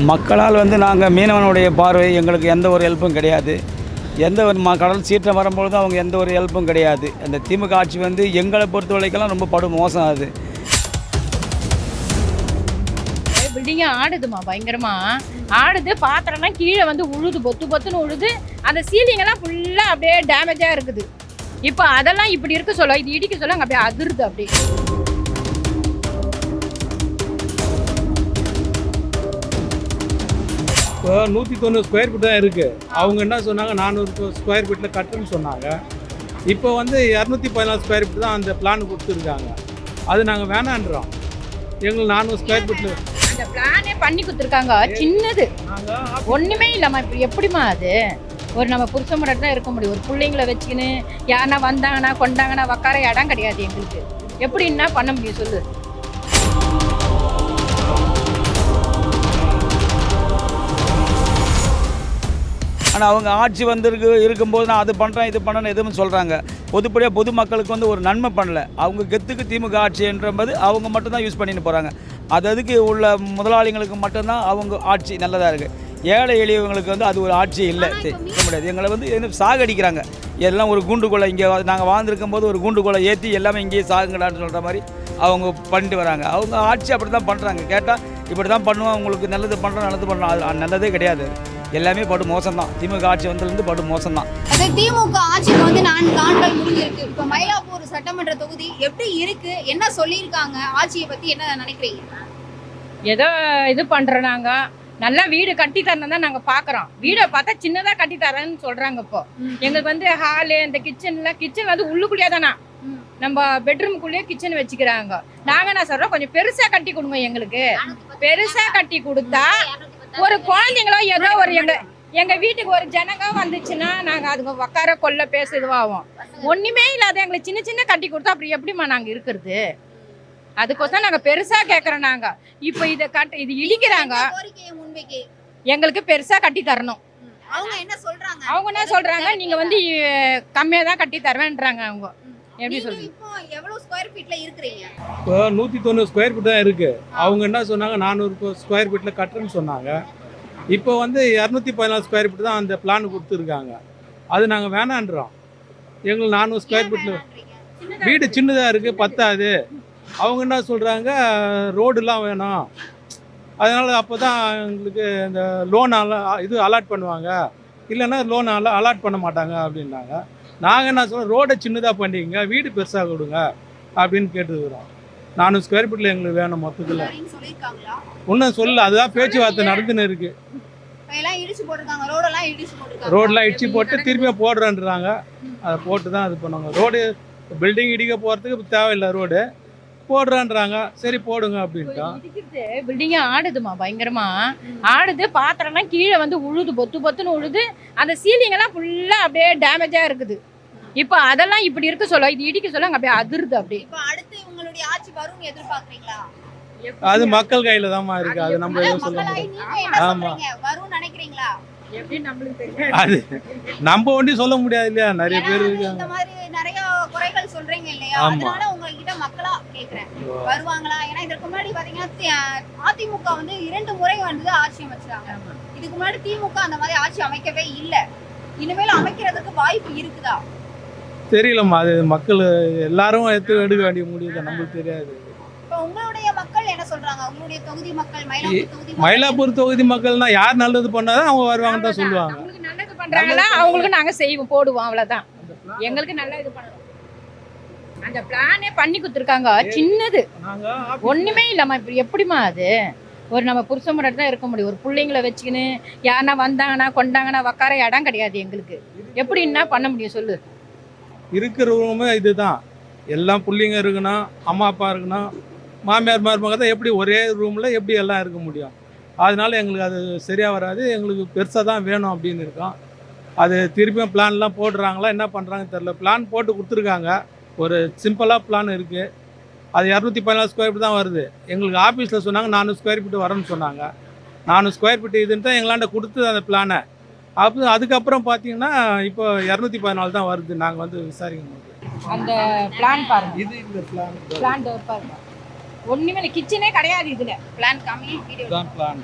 மக்களால் நாங்கள் மீனவனுடைய பார்வை எங்களுக்கு எந்த ஒரு ஹெல்ப்பும் கிடையாது. எந்த ஒரு கடல் சீற்றம் வரும்பொழுது அவங்க எந்த ஒரு ஹெல்ப்பும் கிடையாது. அந்த திமுக ஆட்சி எங்களை பொறுத்த வரைக்கெல்லாம் ரொம்ப படு மோசம். அது பில்டிங்கே ஆடுதுமா, பயங்கரமா ஆடுது. பாத்திரம்லாம் கீழே உழுது, பொத்து பொத்துன்னு உழுது. அந்த சீலிங்கெல்லாம் ஃபுல்லாக அப்படியே டேமேஜாக இருக்குது. இப்போ அதெல்லாம் இப்படி இருக்க சொல்ல, இது இடிக்க சொல்ல அங்கே அப்படியே அதிருது. அப்படியே 190 ஸ்கொயர் ஃபீட் தான் இருக்குது. அவங்க என்ன சொன்னாங்க, 400 ஸ்கொயர் ஃபீட்டில் கட்டுன்னு சொன்னாங்க. இப்போ 214 ஸ்கொயர் ஃபீட் தான் அந்த பிளான் கொடுத்துருக்காங்க. அது நாங்கள் வேணான்றோம். எங்களுக்கு 400 ஸ்கொயர் ஃபீட்டில் அந்த பிளானே பண்ணி கொடுத்துருக்காங்க. சின்னது ஒன்றுமே இல்லைம்மா. இப்போ எப்படிம்மா அது ஒரு நம்ம புருஷ முறை தான் இருக்க முடியும். ஒரு பிள்ளைங்கள வச்சுக்கின்னு யாருன்னா வந்தாங்கன்னா கொண்டாங்கன்னா உக்கார இடம் கிடையாது எங்களுக்கு. எப்படி என்ன பண்ண முடியும் சொல்லு? ஆனால் அவங்க ஆட்சி இருக்கும்போது நான் அது பண்ணுறேன் இது பண்ணுறேன்னு எதுவும் சொல்கிறாங்க. பொதுப்படியாக பொதுமக்களுக்கு ஒரு நன்மை பண்ணல. அவங்க கெத்துக்கு திமுக ஆட்சின்றபோது அவங்க மட்டும்தான் யூஸ் பண்ணிட்டு போகிறாங்க. அதுக்கு உள்ள முதலாளிங்களுக்கு மட்டும்தான் அவங்க ஆட்சி நல்லதாக இருக்குது. ஏழை எளியவங்களுக்கு அது ஒரு ஆட்சி இல்லை, செய்ய முடியாது. எங்களை சாகடிக்கிறாங்க. எல்லாம் ஒரு கூண்டுக்குள்ளே இங்கே நாங்கள் வாழ்ந்துருக்கும் போது ஒரு கூண்டுக்குள்ளே ஏற்றி எல்லாமே இங்கேயே சாகுங்கடான்னு சொல்கிற மாதிரி அவங்க பண்ணிட்டு வராங்க. அவங்க ஆட்சி அப்படி தான் பண்ணுறாங்க. கேட்டால் இப்படி தான் பண்ணுவோம், உங்களுக்கு நல்லது பண்ணுறோம் நல்லது பண்ணுறோம். அது நல்லதே கிடையாது. எல்லாமே படு மோசம் தான். திமுக ஆட்சி வந்ததுலேருந்து படு மோசம் தான். அது திமுக ஆட்சிக்கு 4 ஆண்டுகள் முடிஞ்சிருக்கு. இப்போ மயிலாப்பூர் சட்டமன்ற தொகுதி எப்படி இருக்கு, என்ன சொல்லியிருக்காங்க, ஆட்சியை பற்றி என்ன நினைக்கிறீங்க? ஏதோ இது பண்ணுறோம். நாங்கள் நல்லா வீடு கட்டி தரணும் தான் நாங்கள் பார்க்குறோம். வீடை பார்த்தா சின்னதாக கட்டி தரேன்னு சொல்கிறாங்க. இப்போ எங்களுக்கு ஹாலு, இந்த கிச்சன் உள்ளுக்குள்ளேயே தானா, நம்ம பெட்ரூமுக்குள்ளேயே கிச்சன் வச்சுக்கிறாங்க. நாங்கள் என்ன சொல்கிறோம், கொஞ்சம் பெருசாக கட்டி கொடுங்க. எங்களுக்கு பெருசாக கட்டி கொடுத்தா ஒரு குழந்தைங்களோ ஏதோ ஒரு எங்க வீட்டுக்கு ஒரு ஜனங்க வந்துச்சுன்னா நாங்கள் அதுங்க உக்கார கொல்ல பேச இதுவாகும். ஒன்றுமே இல்லாத எங்களுக்கு சின்ன சின்ன கட்டி கொடுத்தா அப்படி எப்படிமா நாங்கள் இருக்கிறது? அதுக்கோசம் நாங்கள் பெருசாக கேட்குறோம். நாங்கள் இப்போ இது இடிக்கிறாங்க. எங்களுக்கு பெருசாக கட்டி தரணும். அவங்க என்ன சொல்றாங்க, நீங்கள் கம்மியாக தான் கட்டி தருவேன்றாங்க. அவங்க எப்படி சொல்றீங்க? இப்போ எவ்வளவு ஸ்கொயர் ஃபீட்ல இருக்கீங்க? இப்போ 190 ஸ்கொயர் ஃபீட் தான் இருக்குது. அவங்க என்ன சொன்னாங்க, 400 ஸ்கொயர் ஃபீட்டில் கட்டுன்னு சொன்னாங்க. இப்போ 214 ஸ்கொயர் ஃபீட் தான் அந்த பிளான் கொடுத்துருக்காங்க. அது நாங்கள் வேணான்றோம். எங்களுக்கு 400 ஸ்கொயர் ஃபீட்டில் வீடு சின்னதாக இருக்குது, பத்தாது. அவங்க என்ன சொல்கிறாங்க, ரோடுலாம் வேணும், அதனால் அப்போ தான் எங்களுக்கு இந்த லோன் அலாட் பண்ணுவாங்க, இல்லைன்னா லோன் அலாட் பண்ண மாட்டாங்க அப்படின்னாங்க. நாங்கள் என்ன சொல்கிறோம், ரோடை சின்னதாக பண்ணிக்கங்க, வீடு பெருசாக கொடுங்க அப்படின்னு கேட்டுக்கிறோம். 400 ஸ்கொயர் ஃபீட்டில் எங்களுக்கு வேணும் மொத்தத்தில். ஒன்றும் சொல்லல, அதுதான் பேச்சுவார்த்தை நடந்துன்னு இருக்குது. ரோடெலாம் இடிச்சு போட்டு திரும்பியும் போடுறேன்றாங்க. அதை போட்டு தான் இது பண்ணுவாங்க. ரோடு பில்டிங் இடிக்க போகிறதுக்கு தேவையில்லை, ரோடு போடுறான்றாங்க. சரி போடுங்க அப்படின்ட்டா. பில்டிங்கே ஆடுதுமா, பயங்கரமா ஆடுது. பாத்திரம்லாம் கீழே உழுது, பொத்து பொத்துன்னு உழுது. அந்த சீலிங்கெல்லாம் ஃபுல்லாக அப்படியே டேமேஜாக இருக்குது. இப்போ அதெல்லாம் இப்படி இருக்க சொல்ல, இது இடிக்க சொல்ல அங்கே அப்படியே அதிருது. அப்படியே இப்போ அடுத்து உங்களுடைய ஆட்சி வரும்னு எதிர்பார்க்குறீங்களா? அது மக்கள் கையில் தான்மா இருக்கு. அது நம்ம எதுவும் சொல்ல முடியாது. ஆமாம், வரும்னு நினைக்கிறீங்களா? அது நம்ம ஒண்டி சொல்ல முடியாது இல்லையா, நிறைய பேர் இந்த மாதிரி நிறைய குறைகள் சொல்றீங்க இல்லையா, அதனால உங்ககிட்ட மக்களா கேக்குறேன், வருவாங்களா? ஏன்னா இதற்கு முன்னாடி பாத்தீங்கன்னா அதிமுக 2 முறை ஆட்சி அமைச்சாங்க. இதுக்கு முன்னாடி திமுக அந்த மாதிரி ஆட்சி அமைக்கவே இல்லை. இனிமேல் அமைக்கிறதுக்கு வாய்ப்பு இருக்குதா தெரியலம்மா. அது மக்கள் எல்லாரும் எடுக்க வேண்டிய முடியுது, நம்மளுக்கு தெரியாது. இப்போ உங்களுடைய மக்கள் என்ன சொல்றாங்க? உங்களுடைய தொகுதி மக்கள், மயிலாப்பூர் தொகுதி மக்கள்னா யார் நல்லது பண்ணாதான் அவங்க வருவாங்கன்னு தான் சொல்லுவாங்க. நல்லது பண்றாங்களா அவங்களுக்கு நாங்க செய்வோம், போடுவோம், அவ்வளவுதான். எங்களுக்கு நல்லா இது பண்ணணும். அந்த பிளானே பண்ணி கொடுத்துருக்காங்க. சின்னது ஒண்ணுமே இல்லம்மா. இப்ப எப்படிமா அது ஒரு நம்ம புருஷ முறை தான் இருக்க முடியும். ஒரு பிள்ளைங்கள வச்சுக்கின்னு யாருன்னா வந்தாங்கன்னா கொண்டாங்கன்னா உக்கார இடம் கிடையாது எங்களுக்கு. எப்படி என்ன பண்ண முடியும் சொல்லு? இருக்கிற ரூமே இதுதான். எல்லாம் பிள்ளைங்க இருக்கணும், அம்மா அப்பா இருக்கணும், மாமியார் மருமக தான். எப்படி ஒரே ரூமில் எப்படி எல்லாம் இருக்க முடியும்? அதனால எங்களுக்கு அது சரியாக வராது. எங்களுக்கு பெருசாக தான் வேணும் அப்படின்னு இருக்கோம். அது திருப்பியும் பிளான்லாம் போடுறாங்களா என்ன பண்ணுறாங்கன்னு தெரில. பிளான் போட்டு கொடுத்துருக்காங்க. ஒரு சிம்பிளாக பிளான் இருக்குது. அது 214 ஸ்கொயர் ஃபீட் தான் வருது. எங்களுக்கு ஆஃபீஸில் சொன்னாங்க 400 ஸ்கொயர் ஃபீட் வரணும்னு சொன்னாங்க. 400 ஸ்கொயர் ஃபீட் இதுன்னு தான் எங்களாண்ட கொடுத்து அந்த பிளானை. அதுக்கப்புறம் பார்த்தீங்கன்னா இப்போ 214 தான் வருது. நாங்கள் விசாரிக்கும் போது அந்த பிளான் பாருங்க. இது இந்த பிளான் பாருங்க. ஒண்ணுமே இல்லை, கிச்சனே கிடையாது. இதுல பிளான் காமி, வீடியோ தான் பிளான்.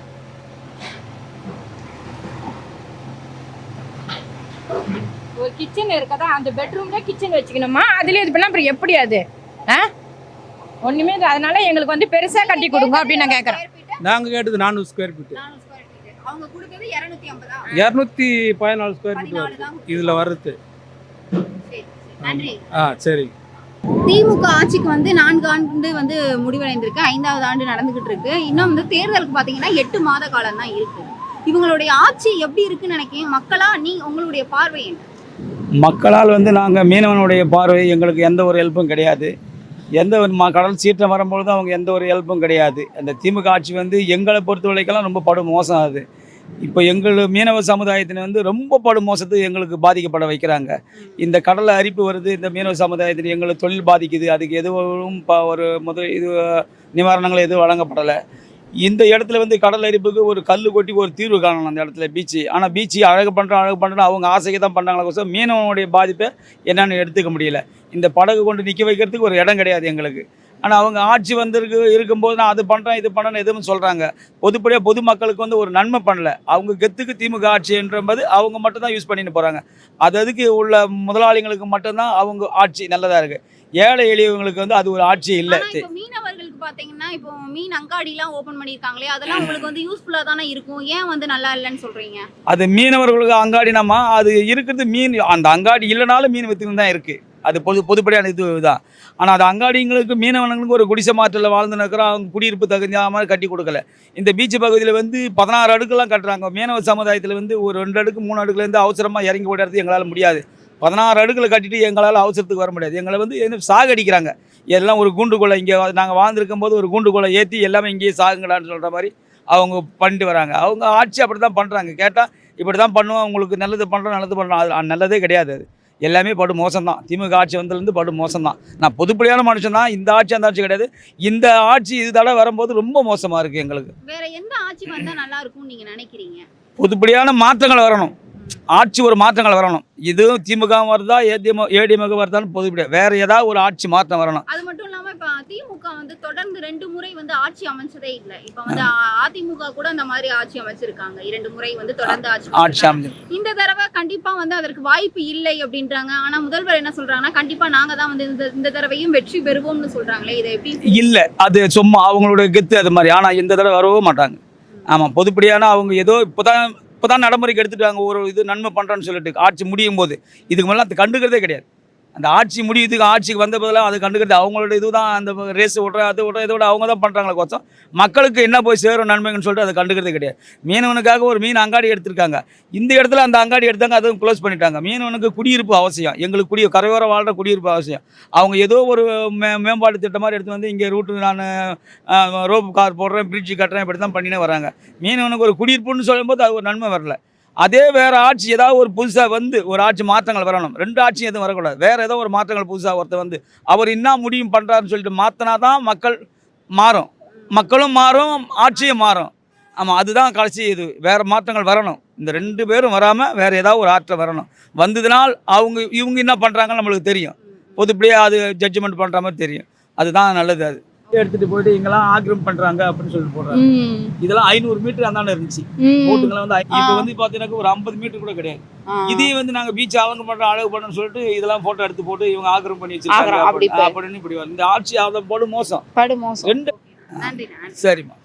ஒரு கிச்சன் இருக்கதா, அந்த பெட்ரூம்ல கிச்சன் வச்சுக்கணுமா, அதுல இது பண்ணா அப்புறம் எப்படி அது? ஒண்ணுமே இல்லை. அதனால எங்களுக்கு வந்து பெருசா கட்டி கொடுங்க அப்படின்னு நான் கேட்கறேன். நாங்கள் கேட்டது 400 ஸ்கொயர் ஃபீட்டு. அவங்க கொடுத்தது 250 214 ஸ்கொயர் ஃபீட் வருது இதில் வருது. நன்றி. சரி. திமுக ஆட்சிக்கு வந்து 4 ஆண்டு வந்து முடிவடைந்திருக்கு, 5வது ஆண்டு நடந்துகிட்டு இருக்கு. இன்னும் வந்து தேர்தலுக்கு பாத்தீங்கன்னா 8 மாத காலம் தான் இருக்கு. இவங்களுடைய ஆட்சி எப்படி இருக்குன்னு நினைக்கிறீங்க? மக்களா உங்களுடைய பார்வை என்ன? மக்களால் வந்து நாங்கள் மீனவனுடைய பார்வை எங்களுக்கு எந்த ஒரு ஹெல்ப்பும் கிடையாது. எந்த ஒரு கடல் சீற்றம் வரும்பொழுது அவங்க எந்த ஒரு ஹெல்ப்பும் கிடையாது. அந்த திமுக ஆட்சி வந்து எங்களை பொறுத்த வரைக்கெல்லாம் ரொம்ப படு மோசம். அது இப்போ எங்கள் மீனவ சமுதாயத்தினை வந்து ரொம்ப படு மோசத்துக்கு எங்களுக்கு பாதிக்கப்பட வைக்கிறாங்க. இந்த கடலில் அரிப்பு வருது, இந்த மீனவ சமுதாயத்தில் எங்களுக்கு தொழில் பாதிக்குது. அதுக்கு எதுவும் ஒரு இது நிவாரணங்கள் எதுவும் வழங்கப்படலை. இந்த இடத்துல வந்து கடல் அரிப்புக்கு ஒரு கல் கொட்டி ஒரு தீர்வு காணலாம் அந்த இடத்துல பீச்சு. ஆனால் பீச்சு அழகு பண்ணுறோம் அவங்க ஆசைக்கு தான் பண்ணுறாங்களே, மீனவனுடைய பாதிப்பை என்னென்னு எடுத்துக்க முடியல. இந்த படகு கொண்டு நிற்க வைக்கிறதுக்கு ஒரு இடம் கிடையாது எங்களுக்கு. ஆனால் அவங்க ஆட்சி இருக்கும்போது நான் அது பண்ணுறேன் இது பண்ணுறேன்னு எதுவும் சொல்கிறாங்க. பொதுப்படியாக பொதுமக்களுக்கு வந்து ஒரு நன்மை பண்ணல. அவங்க கெத்துக்கு திமுக ஆட்சின்றபோது அவங்க மட்டும்தான் யூஸ் பண்ணிட்டு போகிறாங்க. அதுக்கு உள்ள முதலாளிகளுக்கு மட்டும்தான் அவங்க ஆட்சி நல்லதாக இருக்குது. ஏழை எளியவங்களுக்கு வந்து அது ஒரு ஆட்சி இல்லை. மீனவர்களுக்கு பாத்தீங்கன்னா இப்போ மீன் அங்காடிலாம் ஓபன் பண்ணிருக்காங்களே, அதெல்லாம் உங்களுக்கு வந்து யூஸ்ஃபுல்லா தானே இருக்கும். ஏன் வந்து நல்லா இல்லைன்னு சொல்றீங்க? அது மீனவர்களுக்கு அங்காடினாமா அது இருக்கிறது மீன், அந்த அங்காடி இல்லைனாலும் மீன் வித்துன்னு தான் இருக்குது. அது பொதுப்படியான இதுதான். ஆனால் அது அங்காடிங்களுக்கு மீனவர்களுக்கு ஒரு குடிசை மாற்றில் வாழ்ந்து நிற்கிறோம். அவங்க குடியிருப்பு தகுந்த மாதிரி கட்டி கொடுக்கல. இந்த பீச்சு பகுதியில் வந்து 16 அடுக்கெல்லாம் கட்டுறாங்க. மீனவ சமுதாயத்தில் வந்து ஒரு 2 அடுக்கு 3 அடுக்குலேருந்து அவசரமாக இறங்கி ஓடுறது எங்களால் முடியாது. 16 அடுக்கில் கட்டிட்டு எங்களால் அவசரத்துக்கு வர முடியாது. எங்களை வந்து என்ன சாகடிக்கிறாங்க. எல்லாம் ஒரு கூண்டுக்குள்ளே இங்கே நாங்கள் வாழ்ந்துருக்கும் போது ஒரு கூண்டுக்குள்ளே ஏற்றி எல்லாமே இங்கேயே சாகுங்கடான்னு சொல்கிற மாதிரி அவங்க பண்ணிட்டு வராங்க. அவங்க ஆட்சி அப்படி தான் பண்ணுறாங்க. கேட்டால் இப்படி தான் பண்ணுவோம், உங்களுக்கு நல்லது பண்ணுறோம் நல்லது பண்ணுறோம். அது நல்லதே கிடையாது. அது எல்லாமே படு மோசம் தான். திமுக ஆட்சி வந்ததுலேருந்து படு மோசம் தான். நான் பொதுப்படியான மனுஷன் தான். இந்த ஆட்சி அந்த ஆட்சி கிடையாது. இந்த ஆட்சி இது தடவை வரும்போது ரொம்ப மோசமாக இருக்குது எங்களுக்கு. வேற எந்த ஆட்சி வந்தால் நல்லா இருக்கும்னு நீங்கள் நினைக்கிறீங்க? பொதுப்படியான மாற்றங்கள் வரணும். ஆட்சி ஒரு மாற்றங்கள் வரணும். இதுவும் திமுக வருதா ஏடிஎம்க வருதான்னு பொதுப்படியா வேற ஏதாவது ஒரு ஆட்சி மாற்றம் வரணும். அது மட்டும் இல்லாம இப்ப திமுக வந்து தொடர்ந்து 2 முறை வந்து ஆட்சி அமைச்சதே இல்லை. இப்ப வந்து அதிமுக கூட அந்த மாதிரி ஆட்சி அமைச்சிருக்காங்க. 2 முறை வந்து தொடர்ந்து ஆட்சி அமைச்சு. இந்த தடவை கண்டிப்பா வந்து அதற்கு வாய்ப்பு இல்லை அப்படின்றாங்க. ஆனா முதல்வர் என்ன சொல்றாங்கன்னா கண்டிப்பா நாங்க தான் வந்து இந்த தடவையும் வெற்றி பெறுவோம்னு சொல்றாங்களே, இதை எப்படி? இல்ல அது சும்மா அவங்களோட கெத்து அது மாதிரி. ஆனா இந்த தடவை வரவே மாட்டாங்க. ஆமா பொதுப்படியான அவங்க ஏதோ இப்போதான் நடைமுறைக்கு எடுத்துட்டாங்க. ஒரு இது நன்மை பண்ணுறான்னு சொல்லிட்டு ஆட்சி முடியும் போது இதுக்கு மேலே அது கண்டுக்கிறதே கிடையாது. அந்த ஆட்சி முடியுதுக்கு ஆட்சிக்கு வந்த போதெல்லாம் அது கண்டுக்கிறது அவங்களோட இதுதான். அந்த ரேஸ் விட்றேன் அது விட்றேன் இதை விட அவங்க தான் பண்ணுறாங்களே கோசம் மக்களுக்கு என்ன போய் சேரும் நன்மைன்னு சொல்லிட்டு அதை கண்டுக்கிறதே கிடையாது. மீனவனுக்காக ஒரு மீன் அங்காடி எடுத்திருக்காங்க. இந்த இடத்துல அந்த அங்காடி எடுத்தாங்க, அதுவும் க்ளோஸ் பண்ணிட்டாங்க. மீனவனுக்கு குடியிருப்பு அவசியம். எங்களுக்கு கரையோரம் வாழ்கிற குடியிருப்பு அவசியம். அவங்க ஏதோ ஒரு மேம்பாட்டு திட்டம் மாதிரி எடுத்து வந்து இங்கே ரூட்டு நான் ரோப்பு கார் போடுறேன் பிரிட்ஜு கட்டுறேன் இப்படி தான் பண்ணினே வராங்க. மீனவனுக்கு ஒரு குடியிருப்புன்னு சொல்லும்போது அது ஒரு நன்மை வரல. அதே வேறு ஆட்சி ஏதாவது ஒரு புதுசாக வந்து ஒரு ஆட்சி மாற்றங்கள் வரணும். 2 ஆட்சியும் எதுவும் வரக்கூடாது. வேறு ஏதோ ஒரு மாற்றங்கள் புதுசாக ஒருத்தர் வந்து அவர் என்ன முடியும் பண்ணுறாருன்னு சொல்லிட்டு மாற்றினா தான் மக்கள் மாறும், மக்களும் மாறும், ஆட்சியும் மாறும். ஆமாம் அதுதான் கடைசி இது. வேறு மாற்றங்கள் வரணும். இந்த 2 பேரும் வராமல் வேறு ஏதாவது ஒரு ஆற்றம் வரணும். வந்ததுனால் இவங்க என்ன பண்ணுறாங்கன்னு நம்மளுக்கு தெரியும். பொதுப்படியே அது ஜட்ஜ்மெண்ட் பண்ணுற மாதிரி தெரியும். அதுதான் நல்லது. அது எடுத்துட்டு போயிட்டு இங்கெல்லாம் ஆக்கிரம் பண்றாங்க அப்படின்னு சொல்லிட்டு போடுறாங்க. இதெல்லாம் 500 மீட்டர் அந்தாண்ட இருந்துச்சு போட்டுங்களை வந்து. இப்ப வந்து பாத்தீங்கன்னா ஒரு 50 மீட்டர் கூட கிடையாது. இதையும் வந்து நாங்க பீச் அலங்கு பண்றோம் அழகு பண்ணணும்னு சொல்லிட்டு இதெல்லாம் போட்டோ எடுத்து போட்டு இவங்க ஆக்கிரம் பண்ணி வச்சிருக்காங்க அப்படின்னு இப்படி இந்த ஆட்சி அதை படு மோசம். 2 சரிம்மா.